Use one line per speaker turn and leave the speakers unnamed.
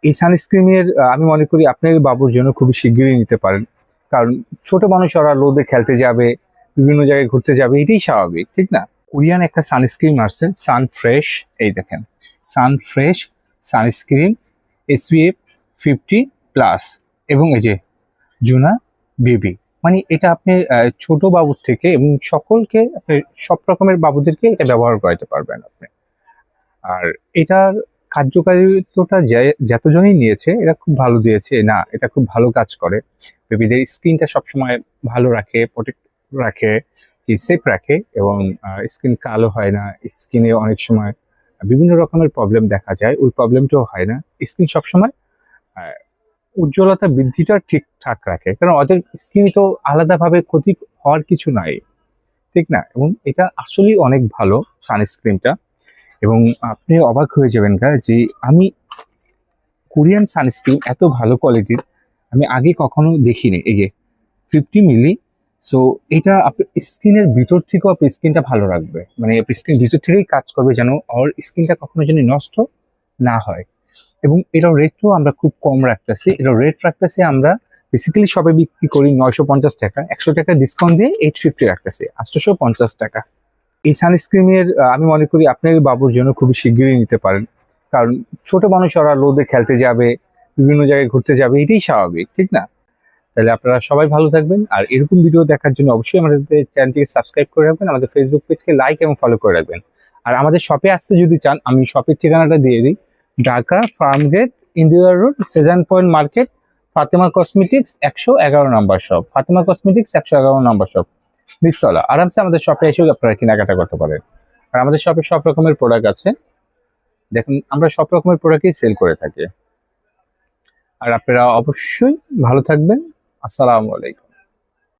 এই সানস্ক্রিনের আমি মনে করি আপনার বাবুর জন্য খুবই শিগগিরই নিতে পারেন। কারণ ছোট মানুষ ওরা রোদে খেলতে যাবে, বিভিন্ন জায়গায় ঘুরতে যাবে, এটাই স্বাভাবিক, ঠিক না? কোরিয়ান একটা সানস্ক্রিন আসছে, সান ফ্রেশ। এই দেখেন, সান ফ্রেশ সানস্ক্রিন, SPF 50+, এবং এই যে জুনা বেবি। মানে এটা আপনি ছোট বাবুর থেকে এবং সকলকে, আপনি সব রকমের বাবুদেরকে এটা ব্যবহার করাতে পারবেন আপনি। আর এটার কার্যকারিতাটা যতজনই নিয়েছে এরা খুব ভালো দিয়েছে, না এটা খুব ভালো কাজ করে। বেবিদের স্কিনটা সবসময় ভালো রাখে, প্রোটেক্ট রাখে, সেফ রাখে, এবং স্কিন কালো হয় না। স্কিনে অনেক সময় বিভিন্ন রকমের প্রবলেম দেখা যায়, ওই প্রবলেমটাও হয় না। স্কিন সবসময় আহ, উজ্জ্বলতা বৃদ্ধিটা ঠিকঠাক রাখে, কারণ ওদের স্কিন তো আলাদাভাবে ক্ষতি হওয়ার কিছু নাই, ঠিক না? এবং এটা আসলেই অনেক ভালো সানস্ক্রিনটা। এবং আপনি অবাক হয়ে যাবেন যে আমি কোরিয়ান সানস্ক্রিন এত ভালো কোয়ালিটির আমি আগে কখনো দেখিনি। এই যে 50 মিলি। সো এটা আপনার স্কিনের ভিতর থেকেও আপনার স্কিনটা ভালো রাখবে, মানে আপনার স্কিন ভিতর থেকেই কাজ করবে যেন ওর স্কিনটা কখনো যেন নষ্ট না হয়। এবং এটার রেটও আমরা খুব কম রাখতেছি। এটার রেট রাখতেছি আমরা বেসিক্যালি সবে বিক্রি করি 950 টাকা, 100 টাকা ডিসকাউন্ট দিয়ে 850 রাখতেছি, 850 টাকা। এই সানস্ক্রিনের আমি মনে করি আপনার বাবুর জন্য খুবই শিগগিরই নিতে পারেন। কারণ ছোট মানুষ ওরা রোদে খেলতে যাবে, বিভিন্ন জায়গায় ঘুরতে যাবে, এটাই স্বাভাবিক, ঠিক না? তাহলে আপনারা সবাই ভালো থাকবেন। আর এরকম ভিডিও দেখার জন্য অবশ্যই আমাদের চ্যানেলটিকে সাবস্ক্রাইব করে রাখবেন, আমাদের ফেসবুক পেজকে লাইক এবং ফলো করে রাখবেন। আর আমাদের শপে আসতে যদি চান, আমি শপের ঠিকানাটা দিয়ে দিই। Dhaka Farmgate, Indira road, Shezan point market, Fatema cosmetics 111 নম্বর শপ। ফাতেমা কসমেটিক্স 111 নম্বর শপ, নিচতলা। আরামসে আমাদের শপে এসেও আপনারা কেনাকাটা করতে পারেন। আর আমাদের শপে সব রকমের প্রোডাক্ট আছে, দেখুন আমরা সব রকমের প্রোডাক্টই সেল করে থাকি। আর আপনারা অবশ্যই ভালো থাকবেন। আসসালামু আলাইকুম।